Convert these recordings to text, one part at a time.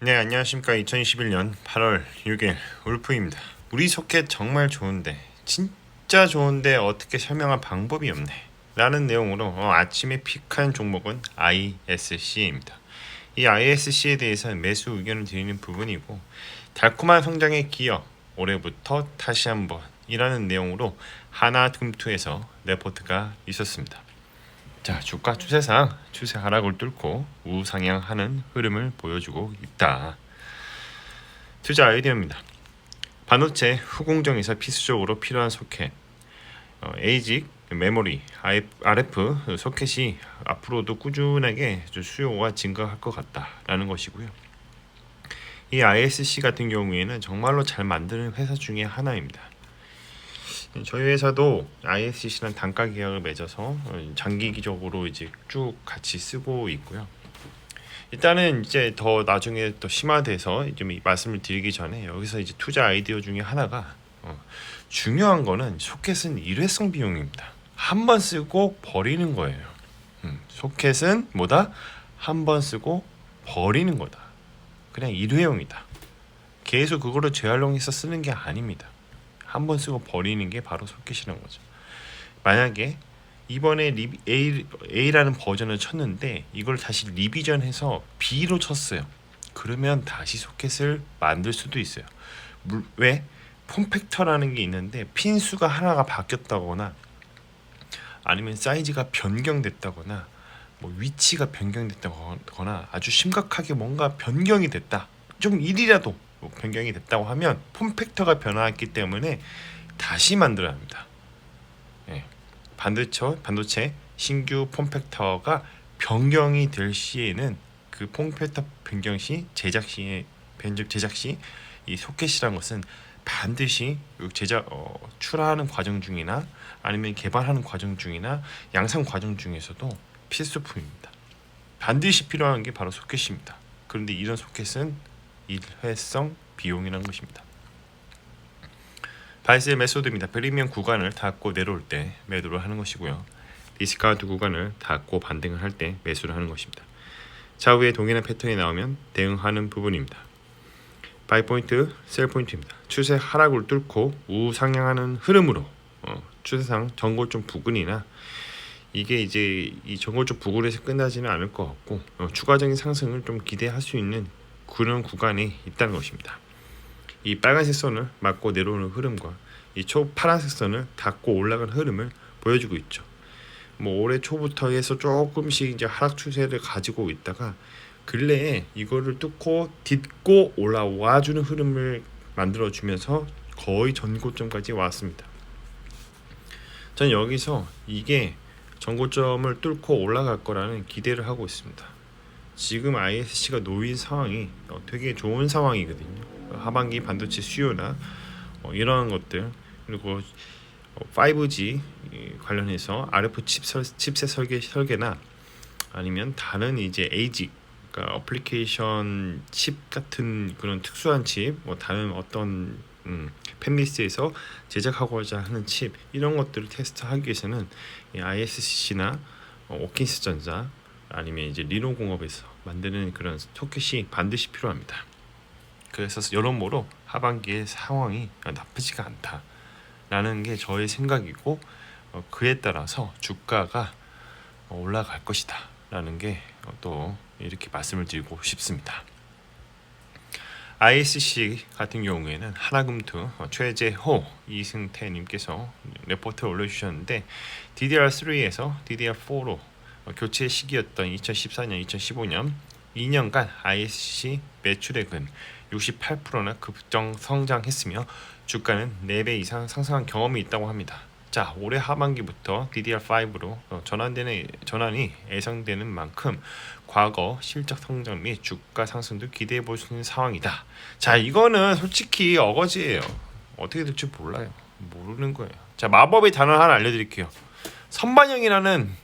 네, 안녕하십니까. 2021년 8월 6일 울프입니다. 우리 소켓 정말 좋은데 진짜 좋은데 어떻게 설명할 방법이 없네 라는 내용으로 아침에 픽한 종목은 ISC입니다. 이 ISC에 대해서는 매수 의견을 드리는 부분이고, 달콤한 성장의 기여 올해부터 다시 한번 이라는 내용으로 하나금투에서 레포트가 있었습니다. 자, 주가 추세상 추세 하락을 뚫고 우상향하는 흐름을 보여주고 있다. 투자 아이디어입니다. 반도체 후공정에서 필수적으로 필요한 소켓, ASIC, 메모리, RF 소켓이 앞으로도 꾸준하게 수요가 증가할 것 같다라는 것이고요. 이 ISC 같은 경우에는 정말로 잘 만드는 회사 중에 하나입니다. 저희 회사도 ISC랑 단가 계약을 맺어서 장기적으로 이제 쭉 같이 쓰고 있고요. 일단은 이제 더 나중에 더 심화돼서 좀 말씀을 드리기 전에 여기서 이제 투자 아이디어 중에 하나가 중요한 거는 소켓은 일회성 비용입니다. 한 번 쓰고 버리는 거예요. 소켓은 뭐다? 한 번 쓰고 버리는 거다. 그냥 일회용이다. 계속 그거를 재활용해서 쓰는 게 아닙니다. 한 번 쓰고 버리는 게 바로 소켓이라는 거죠. 만약에 이번에 A라는 버전을 쳤는데 이걸 다시 리비전해서 B로 쳤어요. 그러면 다시 소켓을 만들 수도 있어요. 왜? 폼팩터라는 게 있는데 핀 수가 하나가 바뀌었다거나 아니면 사이즈가 변경됐다거나 뭐 위치가 변경됐다거나 아주 심각하게 뭔가 변경이 됐다. 좀 일이라도 변경이 됐다고 하면 폼팩터가 변화했기 때문에 다시 만들어야 합니다. 예. 반도체 신규 폼팩터가 변경이 될 시에는 그 폼팩터 변경 시 제작 시 이 소켓이라는 것은 반드시 출하하는 과정 중이나 아니면 개발하는 과정 중이나 양산 과정 중에서도 필수품입니다. 반드시 필요한 게 바로 소켓입니다. 그런데 이런 소켓은 일회성 비용이라는 것입니다. 바이셀 메소드입니다. 프리미엄 구간을 닫고 내려올 때 매도를 하는 것이고요. 디스카운트 구간을 닫고 반등을 할 때 매수를 하는 것입니다. 좌우에 동일한 패턴이 나오면 대응하는 부분입니다. 바이 포인트, 셀 포인트입니다. 추세 하락을 뚫고 우상향하는 흐름으로 추세상 전고점 부근이나 이게 이제 이 전고점 부근에서 끝나지는 않을 것 같고 추가적인 상승을 좀 기대할 수 있는 그런 구간이 있다는 것입니다. 이 빨간색 선을 맞고 내려오는 흐름과 이 파란색 선을 닫고 올라가는 흐름을 보여주고 있죠. 뭐 올해 초부터 해서 조금씩 이제 하락 추세를 가지고 있다가 근래에 이거를 딛고 올라와주는 흐름을 만들어주면서 거의 전고점까지 왔습니다. 전 여기서 이게 전고점을 뚫고 올라갈 거라는 기대를 하고 있습니다. 지금 ISC가 놓인 상황이 되게 좋은 상황이거든요. 하반기 반도체 수요나 이러한 것들, 그리고 5G 관련해서 RF 칩셋 설계나 아니면 다른 이제 ASIC, 그러니까 어플리케이션 칩 같은 그런 특수한 칩, 다른 어떤 팹리스에서 제작하고자 하는 칩, 이런 것들을 테스트하기 위해서는 ISC나 오킨스전자 아니면 이제 리노공업에서 만드는 그런 소켓이 반드시 필요합니다. 그래서 여러모로 하반기의 상황이 나쁘지가 않다라는 게 저의 생각이고 그에 따라서 주가가 올라갈 것이다 라는 게 또 이렇게 말씀을 드리고 싶습니다. ISC 같은 경우에는 하나금투 최재호 이승태님께서 레포트 올려주셨는데 DDR3에서 DDR4로 교체 시기였던 2014년, 2015년 2년간 ISC 매출액은 68%나 급정 성장했으며 주가는 4배 이상 상승한 경험이 있다고 합니다. 자, 올해 하반기부터 DDR5로 전환이 예상되는 만큼 과거 실적 성장 및 주가 상승도 기대해 볼 수 있는 상황이다. 자, 이거는 솔직히 어거지예요. 어떻게 될지 몰라요. 모르는 거예요. 자, 마법의 단어 하나 알려드릴게요. 선반영이라는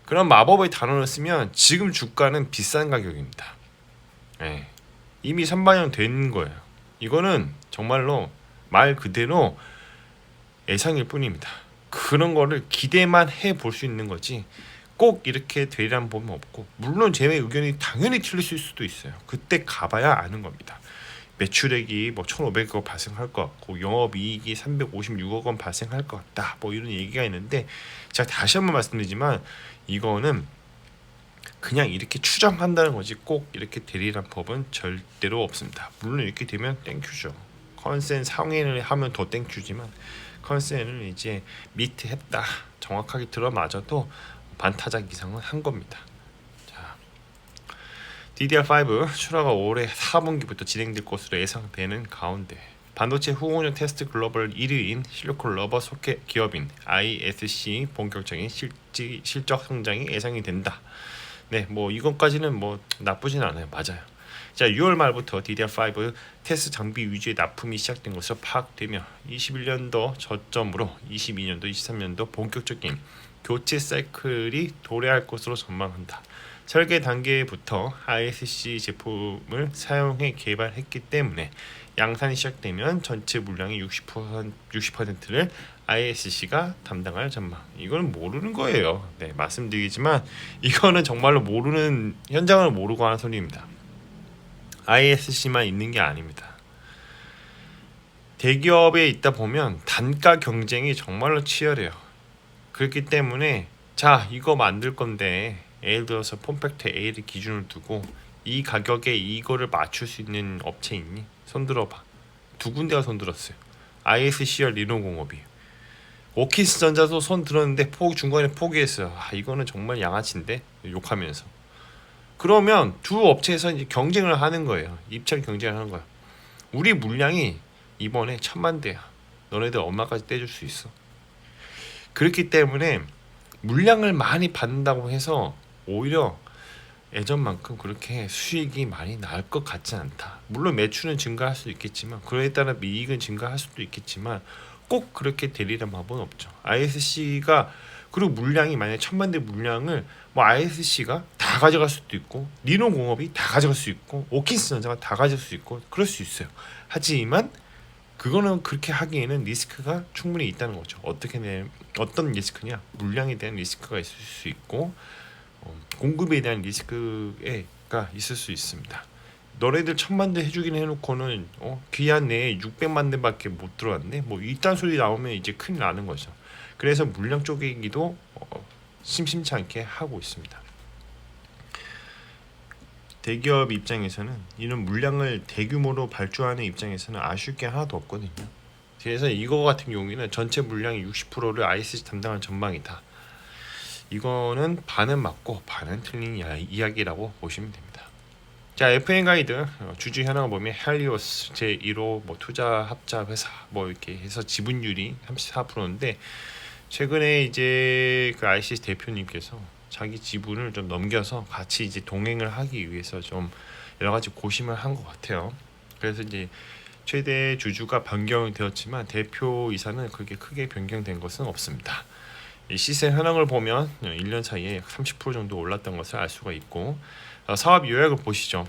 그런 마법의 단어를 쓰면 지금 주가는 비싼 가격입니다. 네. 이미 선반영 된 거예요. 이거는 정말로 말 그대로 예상일 뿐입니다. 그런 거를 기대만 해 볼 수 있는 거지 꼭 이렇게 되리란 법은 없고, 물론 제 의견이 당연히 틀릴 수도 있어요. 그때 가봐야 아는 겁니다. 매출액이 뭐 1,500억 발생할 것 같고 영업이익이 356억 원 발생할 것 같다, 뭐 이런 얘기가 있는데, 제가 다시 한번 말씀드리지만 이거는 그냥 이렇게 추정한다는 거지 꼭 이렇게 되리란 법은 절대로 없습니다. 물론 이렇게 되면 땡큐죠. 컨센 상회를 하면 더 땡큐지만, 컨센을 이제 미트 했다, 정확하게 들어맞아도 반타작 이상은 한 겁니다. 자, DDR5 출하가 올해 4분기부터 진행될 것으로 예상되는 가운데 반도체 후공정 테스트 글로벌 1위인 실리콘 러버 소켓 기업인 ISC 본격적인 실적 성장이 예상이 된다. 네, 뭐 이것까지는 뭐 나쁘진 않아요. 맞아요. 자, 6월 말부터 DDR5 테스트 장비 위주의 납품이 시작된 것으로 파악되며 21년도 저점으로 22년도, 23년도 본격적인 교체 사이클이 도래할 것으로 전망한다. 설계 단계부터 ISC 제품을 사용해 개발했기 때문에 양산이 시작되면 전체 물량의 60%를 ISC가 담당할 전망. 이건 모르는 거예요. 네, 말씀드리지만 이거는 정말로 모르는, 현장을 모르고 하는 소리입니다. ISC만 있는 게 아닙니다. 대기업에 있다 보면 단가 경쟁이 정말로 치열해요. 그렇기 때문에 자, 이거 만들 건데 예를 들어서 폼팩트 A를 기준으로 두고 이 가격에 이거를 맞출 수 있는 업체 있니? 손들어봐. 두 군데가 손들었어요. ISC와 리노공업이. 오키스전자도 손 들었는데 중간에 포기했어요. 이거는 정말 양아치인데, 욕하면서. 그러면 두 업체에서 이제 경쟁을 하는 거예요. 입찰 경쟁을 하는 거야. 우리 물량이 이번에 1,000만 대야. 너네들 얼마까지 떼줄 수 있어? 그렇기 때문에 물량을 많이 받는다고 해서 오히려 예전만큼 그렇게 수익이 많이 나을 것 같지 않다. 물론 매출은 증가할 수도 있겠지만, 그에 따라 이익은 증가할 수도 있겠지만 꼭 그렇게 되리란 법은 없죠. ISC가, 그리고 물량이 만약에 1,000만 대 물량을 뭐 ISC가 다 가져갈 수도 있고 리노공업이 다 가져갈 수 있고 오킨스전자가 다 가져갈 수 있고 그럴 수 있어요. 하지만 그거는 그렇게 하기에는 리스크가 충분히 있다는 거죠. 어떤 리스크냐? 물량에 대한 리스크가 있을 수 있고 공급에 대한 리스크가 있을 수 있습니다. 너네들 1,000만 대 해주긴 해놓고는 기한 내에 600만 대밖에 못 들어왔네. 뭐 이딴 소리 나오면 이제 큰일 나는 거죠. 그래서 물량 쪼개기도 심심치 않게 하고 있습니다. 대기업 입장에서는 이런 물량을 대규모로 발주하는 입장에서는 아쉬울 게 하나도 없거든요. 그래서 이거 같은 경우에는 전체 물량의 60%를 ISC 담당할 전망이다. 이거는 반은 맞고 반은 틀린 이야기라고 보시면 됩니다. 자, FN 가이드 주주 현황을 보면 헬리오스 제1호 뭐 투자 합자 회사 뭐 이렇게 해서 지분율이 34%인데 최근에 이제 그 ICC 대표님께서 자기 지분을 좀 넘겨서 같이 이제 동행을 하기 위해서 좀 여러 가지 고심을 한 것 같아요. 그래서 이제 최대 주주가 변경이 되었지만 대표이사는 그렇게 크게 변경된 것은 없습니다. 이 시세 현황을 보면 1년 사이에 30% 정도 올랐던 것을 알 수가 있고, 사업 요약을 보시죠.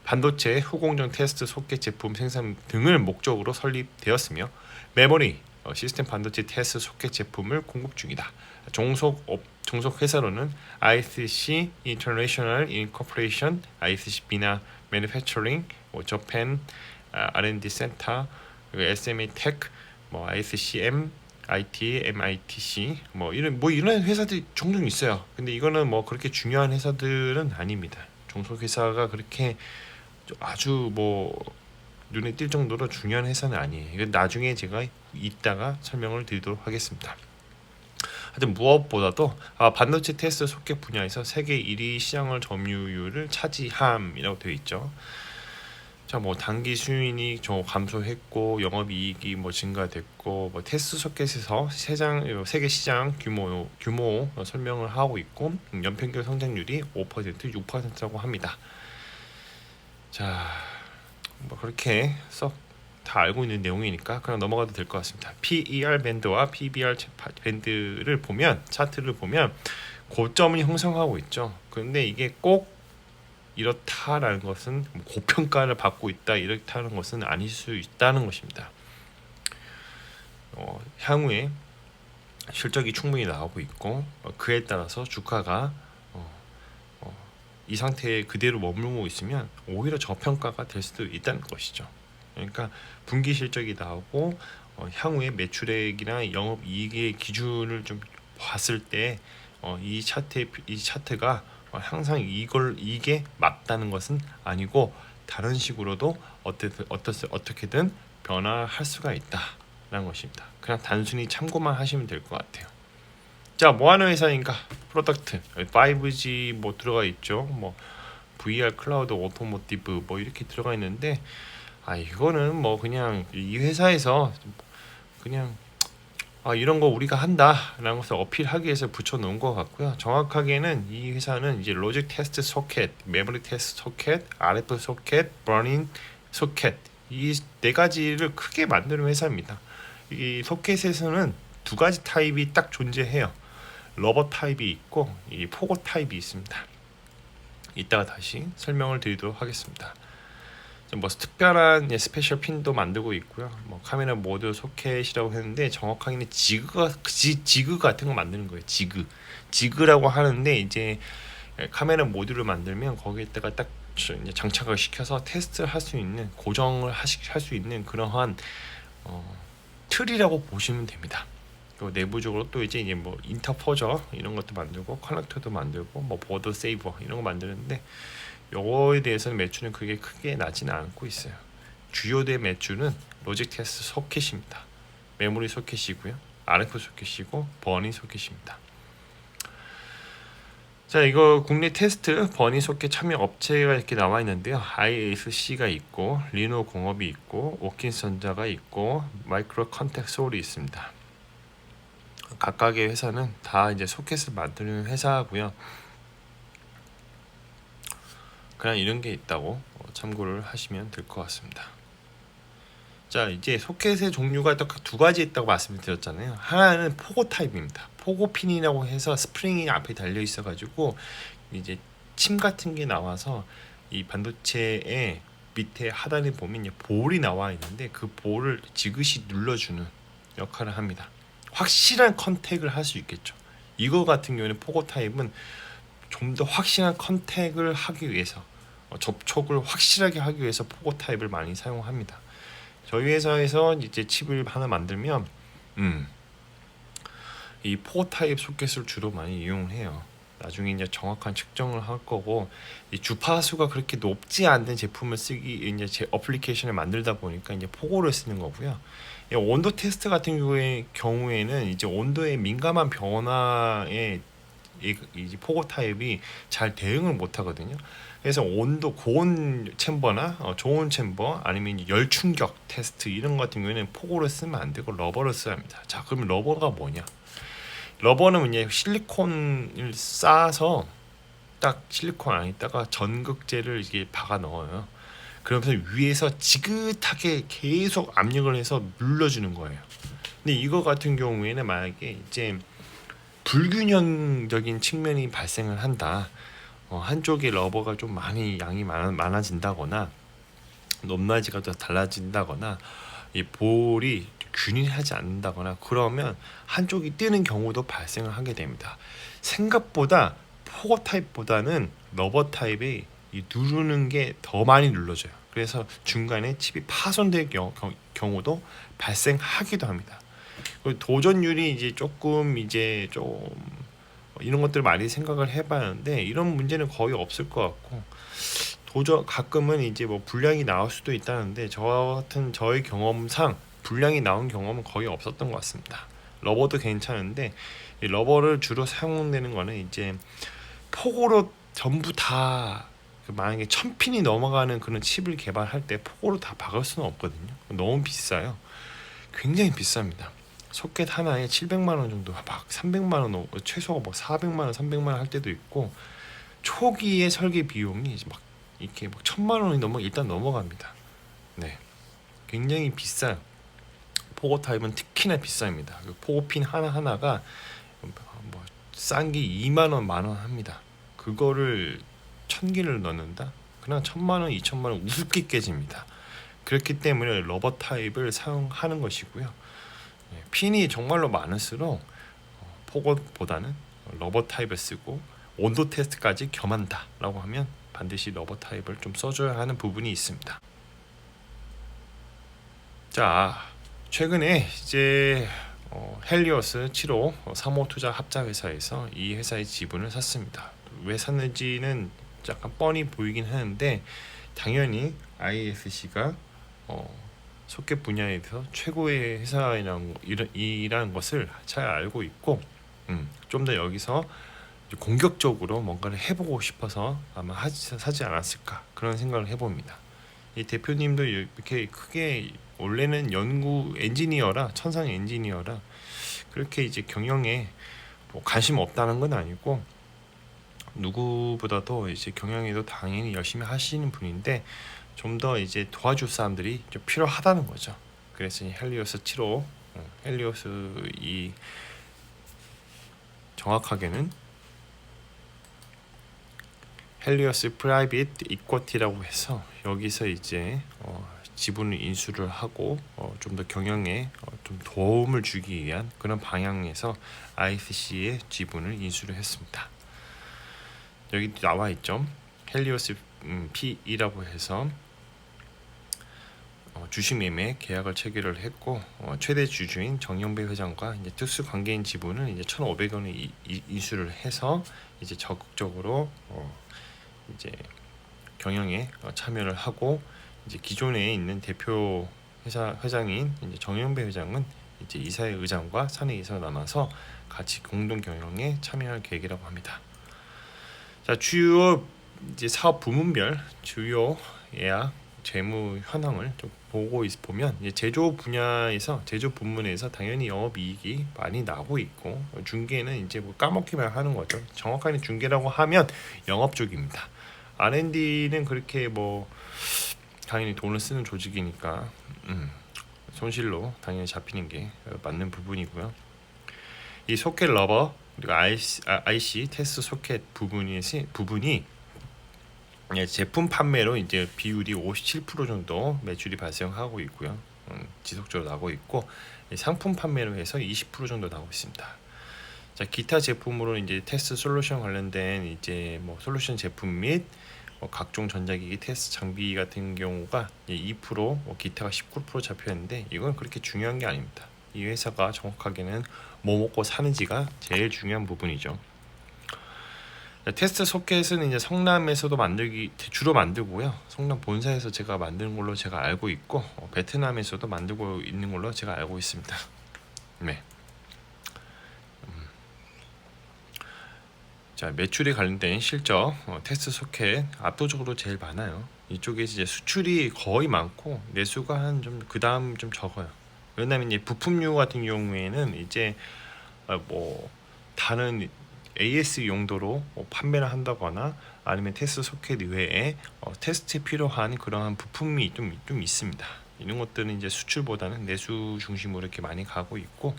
반도체 후공정 테스트 소켓 제품 생산 등을 목적으로 설립되었으며 메모리 시스템 반도체 테스트 소켓 제품을 공급 중이다. 종속 회사로는 ISC International Incorporation, ISC 비나 Manufacturing, Japan R&D Center, SMA Tech, ISCM, IT, MITC 이런 회사들이 종종 있어요. 근데 이거는 뭐 그렇게 중요한 회사들은 아닙니다. 종속 회사가 그렇게 아주 눈에 띌 정도로 중요한 회사는 아니에요. 이건 나중에 제가 이따가 설명을 드리도록 하겠습니다. 하여튼 무엇보다도 반도체 테스트 소켓 분야에서 세계 1위 시장을 점유율을 차지함이라고 되어 있죠. 자, 단기 수익이 감소했고 영업이익이 증가됐고 테스트 소켓에서 세계 시장 규모 설명을 하고 있고 연평균 성장률이 5%, 6%라고 합니다. 자, 그렇게 썩 다 알고 있는 내용이니까 그냥 넘어가도 될 것 같습니다. PER 밴드와 PBR 밴드를 보면, 차트를 보면 고점을 형성하고 있죠. 그런데 이게 꼭 이렇다라는 것은 고평가를 받고 있다 이렇다는 것은 아닐 수 있다는 것입니다. 향후에 실적이 충분히 나오고 있고 그에 따라서 주가가 이 상태에 그대로 머물고 있으면 오히려 저평가가 될 수도 있다는 것이죠. 그러니까 분기 실적이 나오고 향후에 매출액이나 영업이익의 기준을 좀 봤을 때 이 차트가 항상 이게 맞다는 것은 아니고 다른 식으로도 어떻게든 변화할 수가 있다라는 것입니다. 그냥 단순히 참고만 하시면 될 것 같아요. 자, 뭐 하는 회사인가? 프로덕트 5G 뭐 들어가 있죠. 뭐 VR 클라우드 오토모티브 뭐 이렇게 들어가 있는데 이거는 뭐 그냥 이 회사에서 그냥 이런 거 우리가 한다라는 것을 어필하기 위해서 붙여놓은 것 같고요. 정확하게는 이 회사는 이제 로직 테스트 소켓, 메모리 테스트 소켓, RF 소켓, 버닝 소켓 이 네 가지를 크게 만드는 회사입니다. 이 소켓에서는 두 가지 타입이 딱 존재해요. 러버 타입이 있고 이 포고 타입이 있습니다. 이따가 다시 설명을 드리도록 하겠습니다. 뭐 특별한 스페셜 핀도 만들고 있고요. 뭐 카메라 모드 소켓이라고 했는데 정확하게는 지그 같은 거 만드는 거예요. 지그라고 하는데 이제 카메라 모듈을 만들면 거기에다가 딱 이제 장착을 시켜서 테스트를 할 수 있는 고정을 할 수 있는 그러한 틀이라고 보시면 됩니다. 그리고 내부적으로 또 이제 뭐 인터포저 이런 것도 만들고 커넥터도 만들고 뭐 보드 세이버 이런 거 만드는데 요거에 대해서는 매출은 그게 크게 나지는 않고 있어요. 주요된 매출은 로직 테스트 소켓입니다. 메모리 소켓이고요. RF 소켓이고 버니 소켓입니다. 자, 이거 국내 테스트 버니 소켓 참여 업체가 이렇게 나와 있는데요. ISC가 있고 리노 공업이 있고 오킨전자가 있고 마이크로 컨택 소울이 있습니다. 각각의 회사는 다 이제 소켓을 만드는 회사고요. 그냥 이런 게 있다고 참고를 하시면 될 것 같습니다. 자, 이제 소켓의 종류가 딱 두 가지 있다고 말씀드렸잖아요. 하나는 포고 타입입니다. 포고 핀이라고 해서 스프링이 앞에 달려 있어 가지고 이제 침 같은 게 나와서 이 반도체의 밑에 하단에 보면 볼이 나와 있는데 그 볼을 지그시 눌러주는 역할을 합니다. 확실한 컨택을 할 수 있겠죠. 이거 같은 경우에는 포고 타입은 좀 더 확실한 컨택을 하기 위해서 접촉을 확실하게 하기 위해서 포고 타입을 많이 사용합니다. 저희 회사에서 이제 칩을 하나 만들면 이 포고 타입 소켓을 주로 많이 이용해요. 나중에 이제 정확한 측정을 할 거고 이 주파수가 그렇게 높지 않은 제품을 쓰기 이제 제 어플리케이션을 만들다 보니까 이제 포고를 쓰는 거고요. 온도 테스트 같은 경우에는 이제 온도에 민감한 변화에 이 포고 타입이 잘 대응을 못 하거든요. 그래서 온도 고온 챔버나 좋은 챔버 아니면 열 충격 테스트 이런 것 같은 경우에는 포고를 쓰면 안 되고 러버를 써야 합니다. 자, 그러면 러버가 뭐냐? 러버는 이제 실리콘을 싸서 딱 실리콘 안에다가 전극제를 이게 박아 넣어요. 그러면서 위에서 지긋하게 계속 압력을 해서 눌러주는 거예요. 근데 이거 같은 경우에는 만약에 이제 불균형적인 측면이 발생을 한다. 한쪽의 러버가 좀 양이 많아진다거나 높낮이가 더 달라진다거나 이 볼이 균일하지 않는다거나 그러면 한쪽이 뜨는 경우도 발생을 하게 됩니다. 생각보다 포고 타입보다는 러버 타입이 누르는 게 더 많이 눌러져요. 그래서 중간에 칩이 파손될 경우도 발생하기도 합니다. 도전율이 이제 조금 이런 것들 많이 생각을 해봤는데 이런 문제는 거의 없을 것 같고 가끔은 이제 뭐 불량이 나올 수도 있다는데 저의 경험상 불량이 나온 경험은 거의 없었던 것 같습니다. 러버도 괜찮은데 이 러버를 주로 사용되는 거는 이제 폭으로 전부 다 만약에 1000핀이 넘어가는 그런 칩을 개발할 때 폭으로 다 박을 수는 없거든요. 너무 비싸요. 굉장히 비쌉니다. 소켓 하나에 700만 원 정도, 막 300만 원, 최소가 뭐 400만 원, 300만 원 할 때도 있고 초기의 설계 비용이 막 이렇게 막 1000만 원이 일단 넘어갑니다. 네, 굉장히 비싸요. 포고 타입은 특히나 비쌉니다. 포고핀 하나가 뭐 싼 게 2만 원, 만 원 합니다. 그거를 1000개를 넣는다? 그냥 1000만 원, 2000만 원 우습게 깨집니다. 그렇기 때문에 러버 타입을 사용하는 것이고요. 핀이 정말로 많을수록 속옷보다는 러버 타입을 쓰고 온도 테스트까지 겸한다라고 하면 반드시 러버 타입을 좀 써줘야 하는 부분이 있습니다. 자, 최근에 이제 헬리오스 7호 3호 투자 합자 회사에서 이 회사의 지분을 샀습니다. 왜 샀는지는 약간 뻔히 보이긴 하는데 당연히 ISC가 소켓 분야에서 최고의 회사이라는 것을 잘 알고 있고 좀 더 여기서 공격적으로 뭔가를 해보고 싶어서 아마 사지 않았을까 그런 생각을 해봅니다. 이 대표님도 이렇게 크게 원래는 연구 엔지니어라 천상 엔지니어라 그렇게 이제 경영에 뭐 관심 없다는 건 아니고 누구보다도 이제 경영에도 당연히 열심히 하시는 분인데 좀 더 이제 도와줄 사람들이 좀 필요하다는 거죠. 그래서 이 헬리오스 7호 헬리오스 이 정확하게는 헬리오스 프라이빗 이쿼티라고 해서 여기서 이제 지분을 인수를 하고 좀 더 경영에 좀 도움을 주기 위한 그런 방향에서 ISC의 지분을 인수를 했습니다. 여기 나와 있죠. 헬리오스 P이라고 해서 주식매매 계약을 체결을 했고 최대 주주인 정영배 회장과 이제 특수 관계인 지분을 이제 1,500원을 인수를 해서 이제 적극적으로 이제 경영에 참여를 하고 이제 기존에 있는 대표 회장인 이제 정영배 회장은 이제 이사회 의장과 사내 이사가 남아서 같이 공동 경영에 참여할 계획이라고 합니다. 자, 주요 이제 사업 부문별 주요 예약 재무 현황을 좀 보면 이제 제조 분야에서 제조 부문에서 당연히 영업이익이 많이 나고 있고 중개는 이제 뭐 까먹기만 하는 거죠. 정확하게 중개라고 하면 영업 쪽입니다. R&D는 그렇게 뭐 당연히 돈을 쓰는 조직이니까 손실로 당연히 잡히는 게 맞는 부분이고요. 이 소켓 러버 그리고 IC 테스트 소켓 부분이 제품 판매로 이제 비율이 57% 정도 매출이 발생하고 있고요. 지속적으로 나고 있고 상품 판매로 해서 20% 정도 나오고 있습니다. 자, 기타 제품으로 이제 테스트 솔루션 관련된 이제 뭐 솔루션 제품 및 각종 전자기기 테스트 장비 같은 경우가 2%, 기타가 19% 잡혀 있는데 이건 그렇게 중요한 게 아닙니다. 이 회사가 정확하게는 뭐 먹고 사는지가 제일 중요한 부분이죠. 테스트 소켓은 이제 성남에서도 주로 만들고요. 성남 본사에서 제가 만드는 걸로 제가 알고 있고 베트남에서도 만들고 있는 걸로 제가 알고 있습니다. 네. 자, 매출에 관련된 실적 테스트 소켓 압도적으로 제일 많아요. 이쪽에 이제 수출이 거의 많고 내수가 한 좀 그다음 좀 적어요. 왜냐면 이제 부품류 같은 경우에는 이제 뭐 다른 AS 용도로 판매를 한다거나 아니면 테스트 소켓 외에 테스트에 필요한 그러한 부품이 좀 있습니다. 이런 것들은 이제 수출보다는 내수 중심으로 이렇게 많이 가고 있고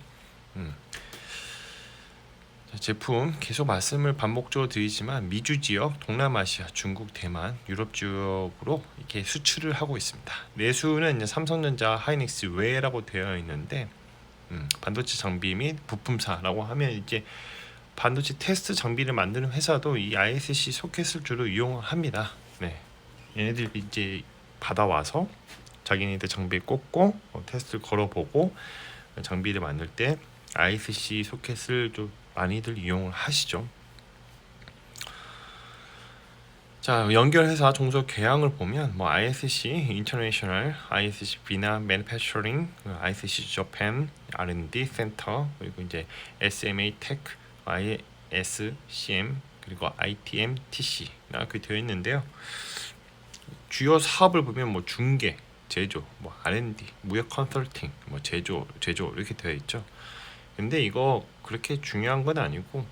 제품 계속 말씀을 반복적으로 드리지만 미주 지역, 동남아시아, 중국, 대만, 유럽 지역으로 이렇게 수출을 하고 있습니다. 내수는 이제 삼성전자, 하이닉스 외라고 되어 있는데 반도체 장비 및 부품사라고 하면 이제 반도체 테스트 장비를 만드는 회사도 이 ISC 소켓을 주로 이용합니다. 네, 얘네들 이제 받아와서 자기네들 장비에 꽂고 테스트를 걸어보고 장비를 만들 때 ISC 소켓을 좀 많이들 이용을 하시죠. 자, 연결회사 종속 계양을 보면 뭐 ISC International, ISC Vietnam Manufacturing, ISC Japan R&D Center, 그리고 이제 SMA Tech, ISCM, 그리고 ITM TC 이렇게 되어 있는데요. 주요 사업을 보면 뭐 중개, 제조, 뭐 R&D, 무역 컨설팅, 뭐 제조 이렇게 되어 있죠. 근데 이거 그렇게 중요한 건 아니고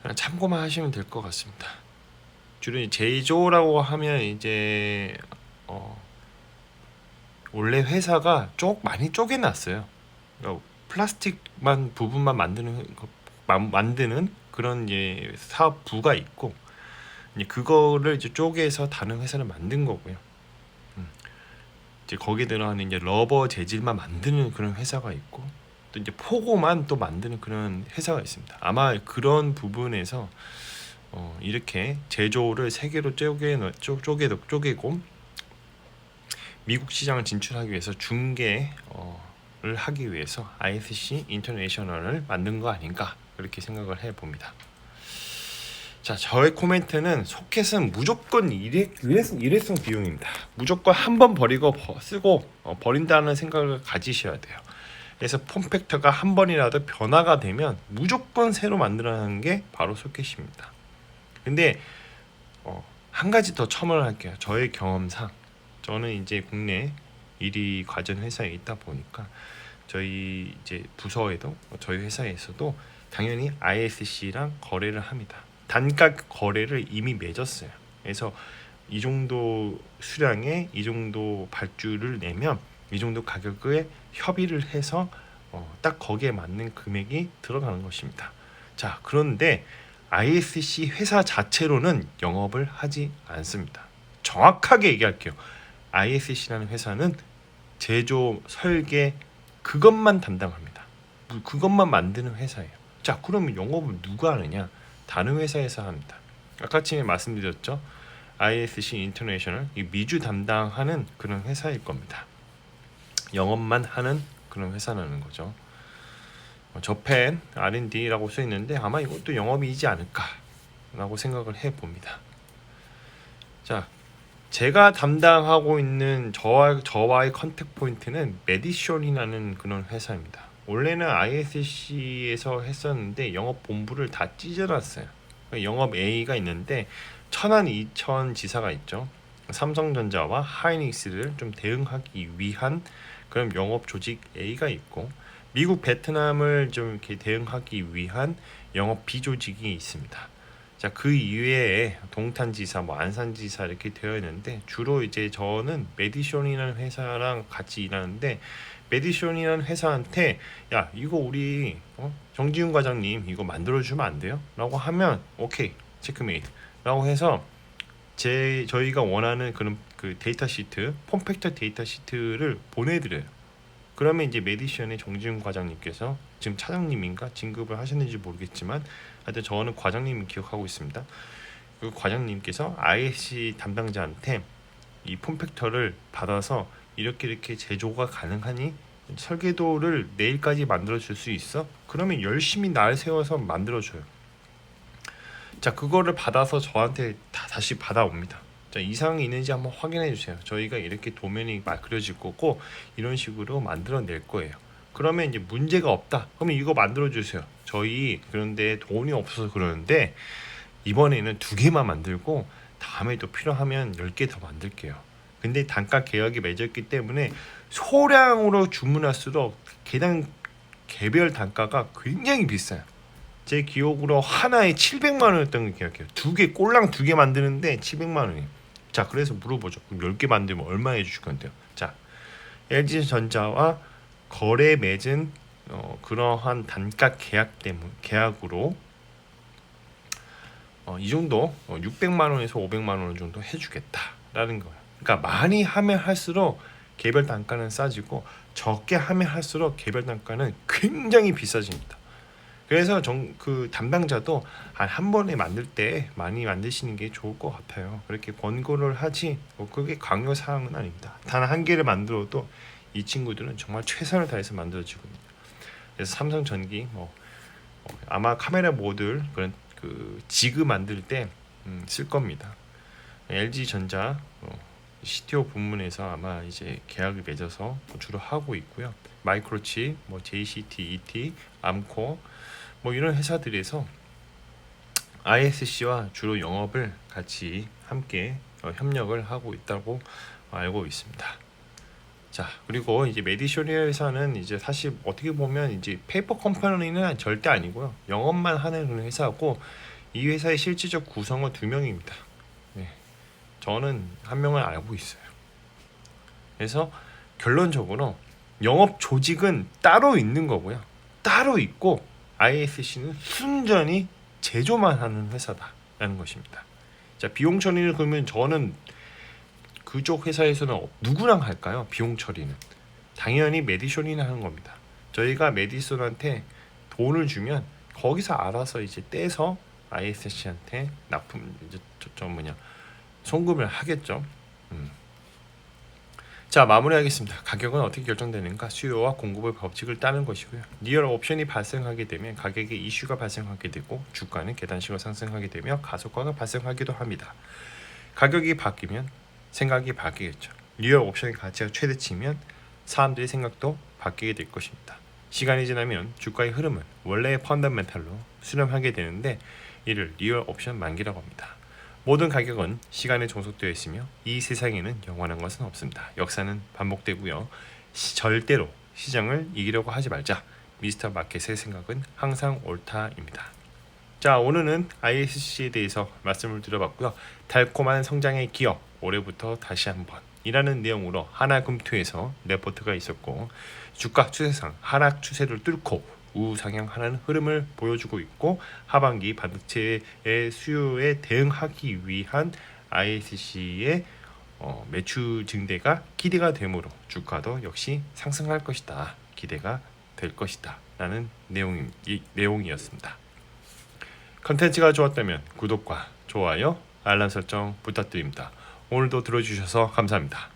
그냥 참고만 하시면 될 것 같습니다. 주로 제조라고 하면 이제 원래 회사가 많이 쪼개놨어요. 그러니까 플라스틱만 부분만 만드는 그런 이제 사업부가 있고 이제 그거를 이제 쪼개서 다른 회사를 만든 거고요. 이제 거기에 들어가는 이제 러버 재질만 만드는 그런 회사가 있고 또 이제 포고만 또 만드는 그런 회사가 있습니다. 아마 그런 부분에서 이렇게 제조를 세 개로 쪼개고 미국 시장을 진출하기 위해서 중개를 하기 위해서 ISC 인터내셔널을 만든 거 아닌가 그렇게 생각을 해봅니다. 자, 저의 코멘트는 소켓은 무조건 일회성 비용입니다. 무조건 한 번 버리고 쓰고 버린다는 생각을 가지셔야 돼요. 그래서 폼팩터가 한 번이라도 변화가 되면 무조건 새로 만들어내는 게 바로 소켓입니다. 근데 한 가지 더 첨언을 할게요. 저의 경험상 저는 이제 국내 1위 과전 회사에 있다 보니까 저희 이제 부서에도 저희 회사에서도 당연히 ISC랑 거래를 합니다. 단가 거래를 이미 맺었어요. 그래서 이 정도 수량에 이 정도 발주를 내면 이 정도 가격에 협의를 해서 딱 거기에 맞는 금액이 들어가는 것입니다. 자, 그런데 ISC 회사 자체로는 영업을 하지 않습니다. 정확하게 얘기할게요. ISC라는 회사는 제조, 설계 그것만 담당합니다. 그것만 만드는 회사예요. 자, 그러면 영업을 누가 하느냐? 다른 회사에서 합니다. 아까 전에 말씀드렸죠. ISC 인터내셔널 이 미주 담당하는 그런 회사일 겁니다. 영업만 하는 그런 회사라는 거죠. 저펜 R&D라고 써 있는데 아마 이것도 영업이지 않을까라고 생각을 해봅니다. 자, 제가 담당하고 있는 저와의 컨택 포인트는 메디션이라는 그런 회사입니다. 원래는 ISC에서 했었는데 영업 본부를 다 찢어놨어요. 영업 A가 있는데 천안 이천 지사가 있죠. 삼성전자와 하이닉스를 좀 대응하기 위한 그런 영업 조직 A가 있고 미국 베트남을 좀 이렇게 대응하기 위한 영업 B 조직이 있습니다. 자, 그 이외에 동탄지사, 안산지사 이렇게 되어 있는데 주로 이제 저는 메디션이라는 회사랑 같이 일하는데 메디션이라는 회사한테 야 이거 우리 정지훈 과장님 이거 만들어주면 안 돼요? 라고 하면 오케이 체크메이트 라고 해서 저희가 원하는 그런 그 데이터 시트 폼팩터 데이터 시트를 보내드려요. 그러면 이제 메디션의 정지훈 과장님께서 지금 차장님인가 진급을 하셨는지 모르겠지만 하여튼 저는 과장님을 기억하고 있습니다. 그 과장님께서 ISC 담당자한테 이 폼팩터를 받아서 이렇게 제조가 가능하니 설계도를 내일까지 만들어 줄 수 있어? 그러면 열심히 날 세워서 만들어 줘요. 자, 그거를 받아서 저한테 다시 받아옵니다. 자, 이상이 있는지 한번 확인해 주세요. 저희가 이렇게 도면이 그려질 거고 이런 식으로 만들어 낼 거예요. 그러면 이제 문제가 없다. 그러면 이거 만들어 주세요. 저희 그런데 돈이 없어서 그러는데 이번에는 2개만 만들고 다음에 또 필요하면 10개 더 만들게요. 근데 단가 계약이 맺었기 때문에 소량으로 주문할수록 개별 단가가 굉장히 비싸요. 제 기억으로 하나에 700만 원이었던 걸 기억해요. 꼴랑 2개 만드는데 700만 원이에요. 자, 그래서 물어보죠. 그럼 10개 만들면 얼마 해주실 건데요? 자, LG전자와 거래 맺은 그러한 단가 계약으로 이 정도 600만 원에서 500만 원 정도 해주겠다라는 거예요. 그러니까 많이 하면 할수록 개별 단가는 싸지고 적게 하면 할수록 개별 단가는 굉장히 비싸집니다. 그래서 그 담당자도 한 번에 만들 때 많이 만드시는 게 좋을 것 같아요. 그렇게 권고를 하지 그게 강요 사항은 아닙니다. 단 한 개를 만들어도 이 친구들은 정말 최선을 다해서 만들어지고 있습니다. 그래서 삼성전기 아마 카메라 모듈 그런 그 지그 만들 때 쓸 겁니다. LG전자 CTO 부문에서 아마 이제 계약을 맺어서 주로 하고 있고요. 마이크로칩, JCT, ET, 암코 이런 회사들에서 ISC와 주로 영업을 같이 함께 협력을 하고 있다고 알고 있습니다. 자, 그리고 이제 메디쇼리아 회사는 이제 사실 어떻게 보면 이제 페이퍼 컴퍼니는 절대 아니고요. 영업만 하는 그런 회사고 이 회사의 실질적 구성은 2명입니다. 네. 저는 1명을 알고 있어요. 그래서 결론적으로 영업 조직은 따로 있는 거고요. 따로 있고 ISC는 순전히 제조만 하는 회사다라는 것입니다. 자, 비용 처리는 그러면 저는 그쪽 회사에서는 누구랑 할까요? 비용 처리는 당연히 메디션이나 하는 겁니다. 저희가 메디손한테 돈을 주면 거기서 알아서 이제 떼서 ISC한테 납품 이제 송금을 하겠죠. 자, 마무리하겠습니다. 가격은 어떻게 결정되는가? 수요와 공급의 법칙을 따는 것이고요. 리얼 옵션이 발생하게 되면 가격에 이슈가 발생하게 되고 주가는 계단식으로 상승하게 되며 가속화가 발생하기도 합니다. 가격이 바뀌면 생각이 바뀌겠죠. 리얼 옵션의 가치가 최대치면 사람들의 생각도 바뀌게 될 것입니다. 시간이 지나면 주가의 흐름은 원래의 펀더멘탈로 수렴하게 되는데 이를 리얼 옵션 만기라고 합니다. 모든 가격은 시간에 종속되어 있으며 이 세상에는 영원한 것은 없습니다. 역사는 반복되고요. 절대로 시장을 이기려고 하지 말자. 미스터 마켓의 생각은 항상 옳다입니다. 자, 오늘은 ISC에 대해서 말씀을 드려봤고요. 달콤한 성장의 기업, 올해부터 다시 한번 이라는 내용으로 하나금투에서 레포트가 있었고 주가 추세상 하락 추세를 뚫고 우상향하는 흐름을 보여주고 있고 하반기 반도체의 수요에 대응하기 위한 ISC의 매출 증대가 기대가 되므로 주가도 역시 상승할 것이다. 기대가 될 것이다. 라는 내용이었습니다. 컨텐츠가 좋았다면 구독과 좋아요, 알람 설정 부탁드립니다. 오늘도 들어주셔서 감사합니다.